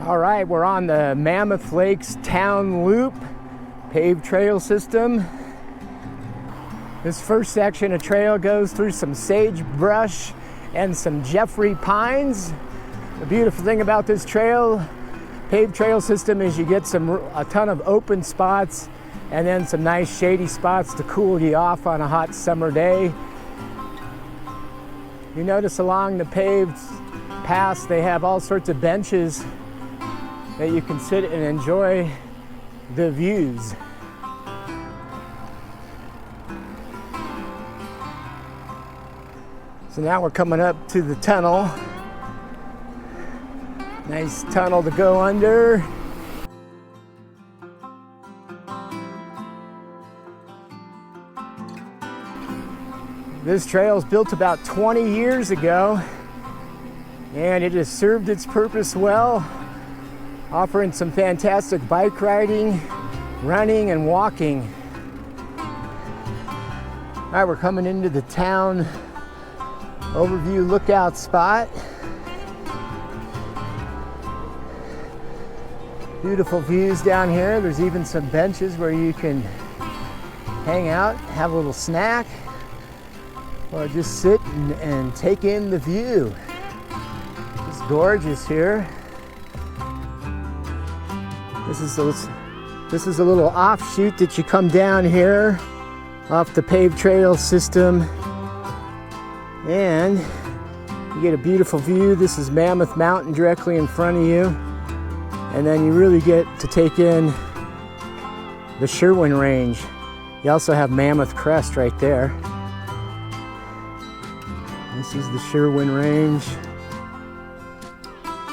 All right, we're on the Mammoth Lakes Town Loop paved trail system. This first section of trail goes through some sagebrush and some Jeffrey pines. The beautiful thing about this paved trail system is you get a ton of open spots and then some nice shady spots to cool you off on a hot summer day. You notice along the paved paths they have all sorts of benches that you can sit and enjoy the views. So now we're coming up to the tunnel. Nice tunnel to go under. This trail was built about 20 years ago, and it has served its purpose well, offering some fantastic bike riding, running, and walking. All right, we're coming into the town overview lookout spot. Beautiful views down here. There's even some benches where you can hang out, have a little snack, or just sit and take in the view. It's gorgeous here. This is a little offshoot that you come down here off the paved trail system, and you get a beautiful view. This is Mammoth Mountain directly in front of you, and then you really get to take in the Sherwin Range. You also have Mammoth Crest right there. This is the Sherwin Range.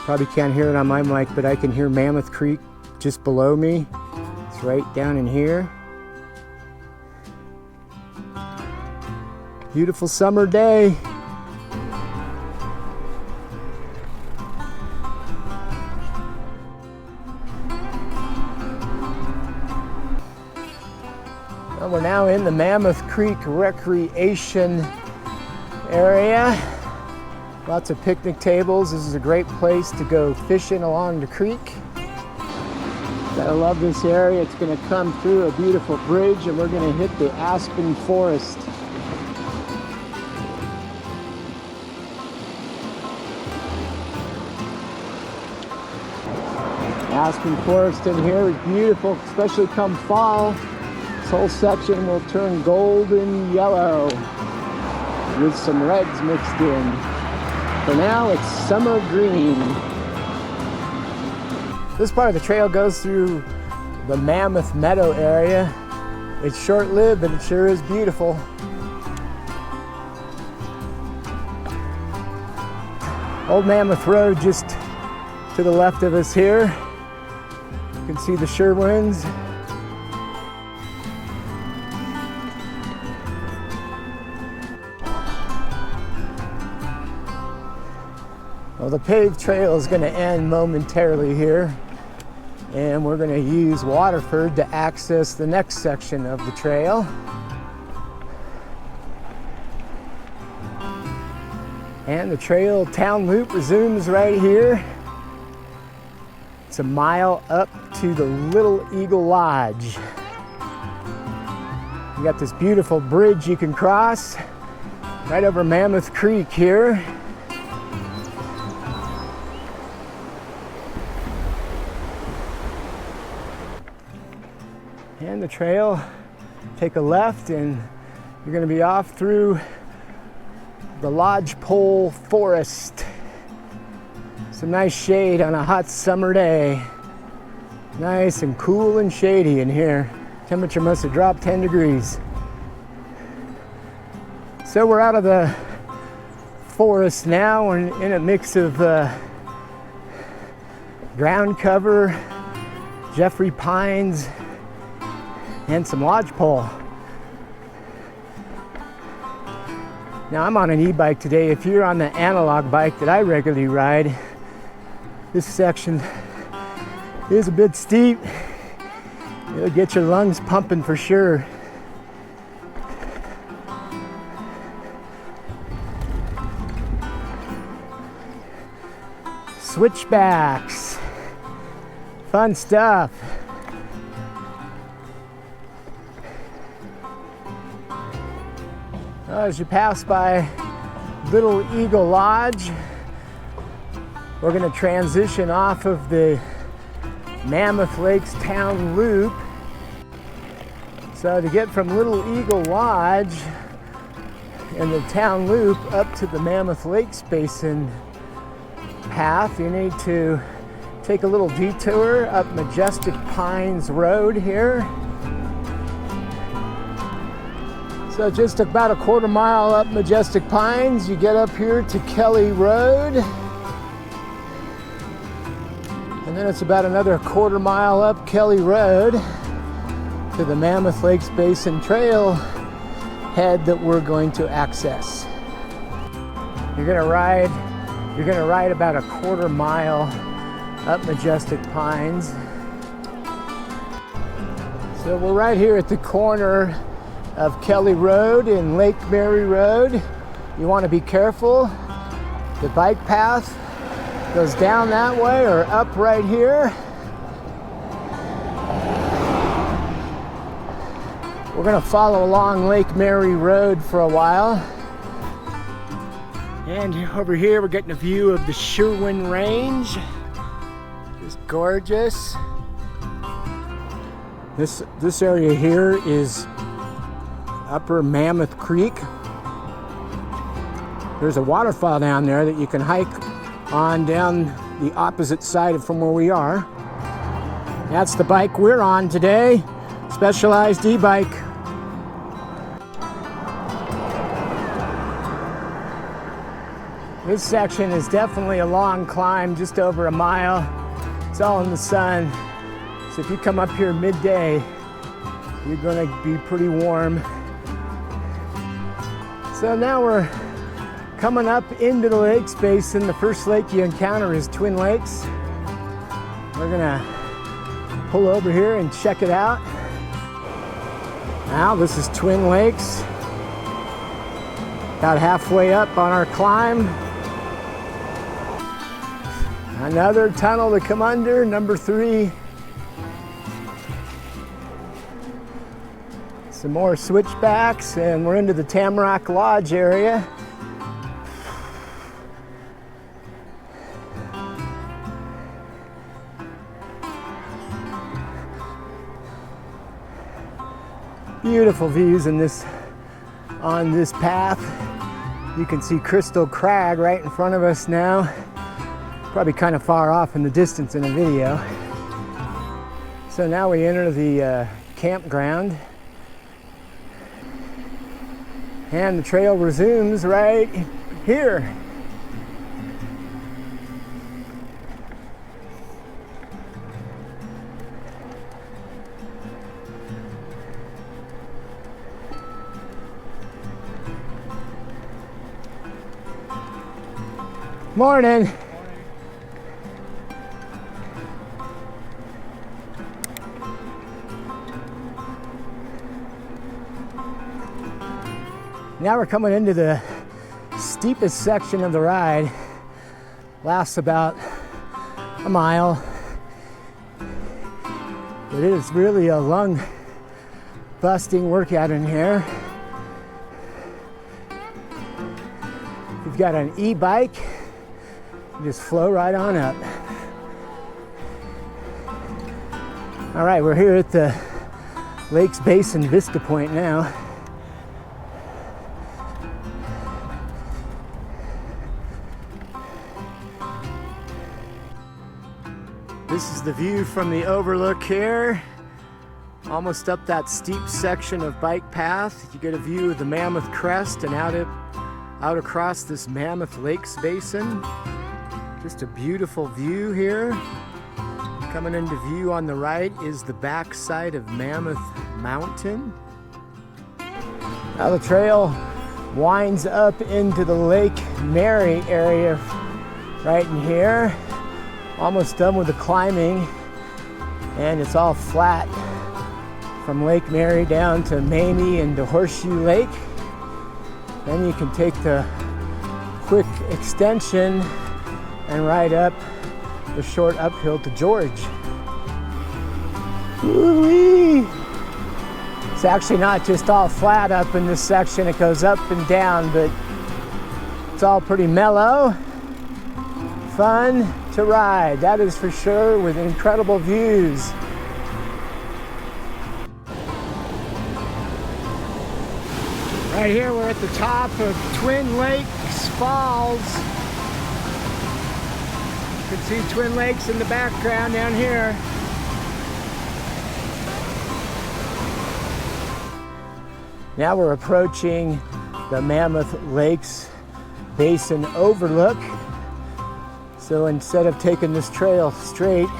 Probably can't hear it on my mic, but I can hear Mammoth Creek just below me. It's right down in here. Beautiful summer day. Well, we're now in the Mammoth Creek Recreation area. Lots of picnic tables. This is a great place to go fishing along the creek. I love this area. It's going to come through a beautiful bridge, and we're going to hit the aspen forest. Aspen forest in here is beautiful, especially come fall. This whole section will turn golden yellow with some reds mixed in. For now, it's summer green. This part of the trail goes through the Mammoth Meadow area. It's short-lived, but it sure is beautiful. Old Mammoth Road just to the left of us here. You can see the Sherwins. Well, the paved trail is going to end momentarily here, and we're going to use Waterford to access the next section of the trail. And the trail town loop resumes right here. It's a mile up to the Little Eagle Lodge. You got this beautiful bridge you can cross right over Mammoth Creek here. And the trail, take a left and you're going to be off through the lodgepole forest. Some nice shade on a hot summer day. Nice and cool and shady in here. Temperature must have dropped 10 degrees. So we're out of the forest now. We're in a mix of ground cover, Jeffrey pines, and some lodgepole. Now I'm on an e-bike today. If you're on the analog bike that I regularly ride, this section is a bit steep. It'll get your lungs pumping for sure. Switchbacks. Fun stuff. As you pass by Little Eagle Lodge, we're going to transition off of the Mammoth Lakes Town Loop. So to get from Little Eagle Lodge in the Town Loop up to the Mammoth Lakes Basin Path, you need to take a little detour up Majestic Pines Road here. So just about a quarter mile up Majestic Pines, you get up here to Kelly Road. And then it's about another quarter mile up Kelly Road to the Mammoth Lakes Basin Trail head that we're going to access. You're gonna ride about a quarter mile up Majestic Pines. So we're right here at the corner of Kelly Road and Lake Mary Road. You want to be careful. The bike path goes down that way or up right here. We're going to follow along Lake Mary Road for a while. And over here we're getting a view of the Sherwin Range. Just gorgeous. This area here is Upper Mammoth Creek. There's a waterfall down there that you can hike on down the opposite side from where we are. That's the bike we're on today, Specialized e-bike. This section is definitely a long climb, just over a mile. It's all in the sun. So if you come up here midday, you're gonna be pretty warm. So now we're coming up into the lakes basin. The first lake you encounter is Twin Lakes. We're gonna pull over here and check it out. Now this is Twin Lakes. About halfway up on our climb. Another tunnel to come under, number 3. Some more switchbacks, and we're into the Tamarack Lodge area. Beautiful views on this path. You can see Crystal Crag right in front of us now. Probably kind of far off in the distance in the video. So now we enter the campground. And the trail resumes right here. Morning. Now we're coming into the steepest section of the ride. Lasts about a mile. It is really a lung busting workout in here. If you've got an e-bike, you just flow right on up. All right, we're here at the Lakes Basin Vista Point now. This is the view from the overlook here. Almost up that steep section of bike path. You get a view of the Mammoth Crest and out across this Mammoth Lakes Basin. Just a beautiful view here. Coming into view on the right is the backside of Mammoth Mountain. Now the trail winds up into the Lake Mary area right in here. Almost done with the climbing, and it's all flat from Lake Mary down to Mamie and to Horseshoe Lake. Then you can take the quick extension and ride up the short uphill to George. Woo-wee. It's actually not just all flat up in this section. It goes up and down, but it's all pretty mellow. Fun to ride, that is for sure, with incredible views. Right here, we're at the top of Twin Lakes Falls. You can see Twin Lakes in the background down here. Now we're approaching the Mammoth Lakes Basin Overlook. So instead of taking this trail straight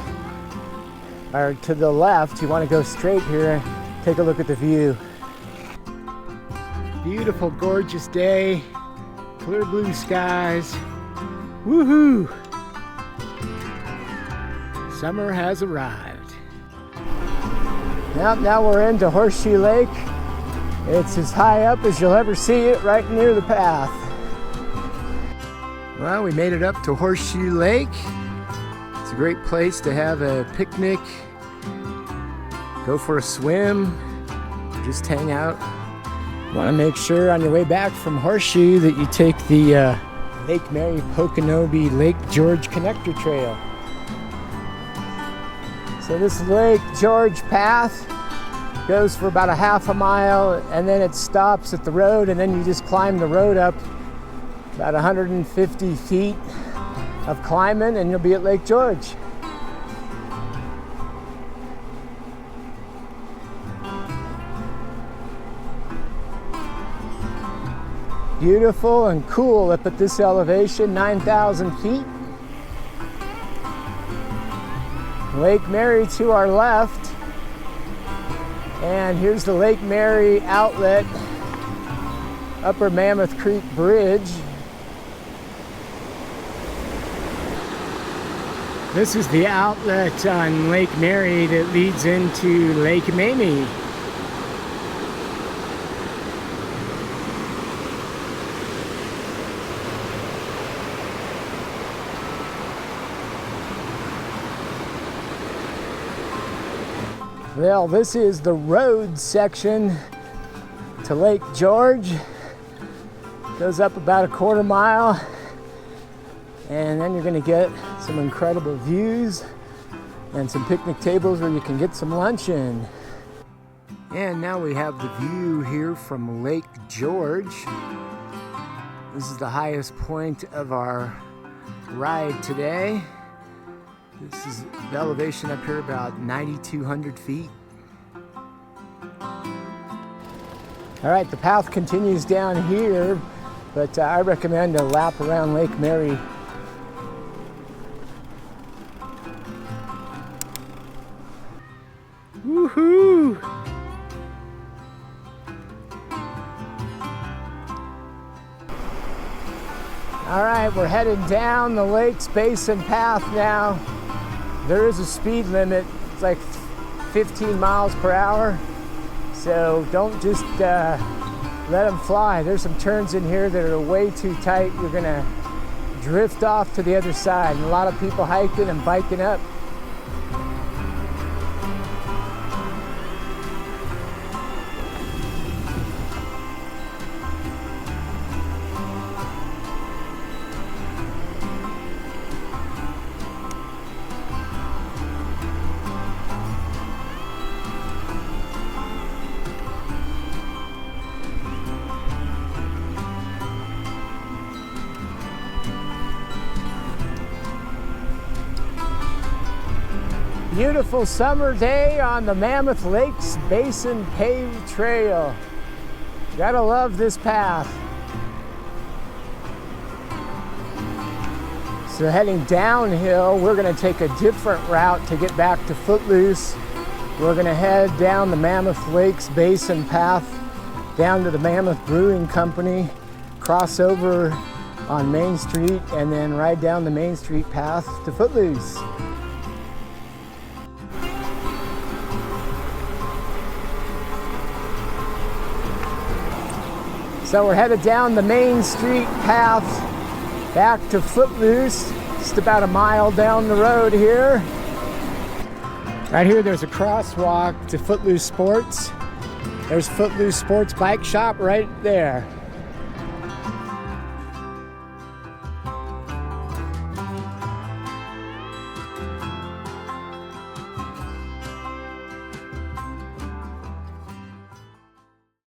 or to the left, you want to go straight here and take a look at the view. Beautiful, gorgeous day, clear blue skies. Woohoo! Summer has arrived. Now we're into Horseshoe Lake. It's as high up as you'll ever see it, right near the path. Well, we made it up to Horseshoe Lake. It's a great place to have a picnic, go for a swim, just hang out. You want to make sure on your way back from Horseshoe that you take the Lake Mary Poconoby Lake George Connector Trail. So this Lake George path goes for about a half a mile, and then it stops at the road, and then you just climb the road up about 150 feet of climbing, and you'll be at Lake George. Beautiful and cool up at this elevation, 9,000 feet. Lake Mary to our left. And here's the Lake Mary outlet, Upper Mammoth Creek Bridge. This is the outlet on Lake Mary that leads into Lake Mamie. Well, this is the road section to Lake George. Goes up about a quarter mile, and then you're going to get some incredible views and some picnic tables where you can get some lunch in. And now we have the view here from Lake George. This is the highest point of our ride today. This is the elevation up here about 9,200 feet. All right, the path continues down here, but I recommend a lap around Lake Mary. Woohoo! All right, we're headed down the Lakes Basin Path now. There is a speed limit. It's like 15 miles per hour. So don't just let them fly. There's some turns in here that are way too tight. You're gonna drift off to the other side. And a lot of people hiking and biking up. Beautiful summer day on the Mammoth Lakes Basin Paved Trail. Gotta love this path. So heading downhill, we're gonna take a different route to get back to Footloose. We're gonna head down the Mammoth Lakes Basin Path, down to the Mammoth Brewing Company, cross over on Main Street, and then ride down the Main Street path to Footloose. So we're headed down the Main Street path back to Footloose, just about a mile down the road here. Right here, there's a crosswalk to Footloose Sports. There's Footloose Sports Bike Shop right there.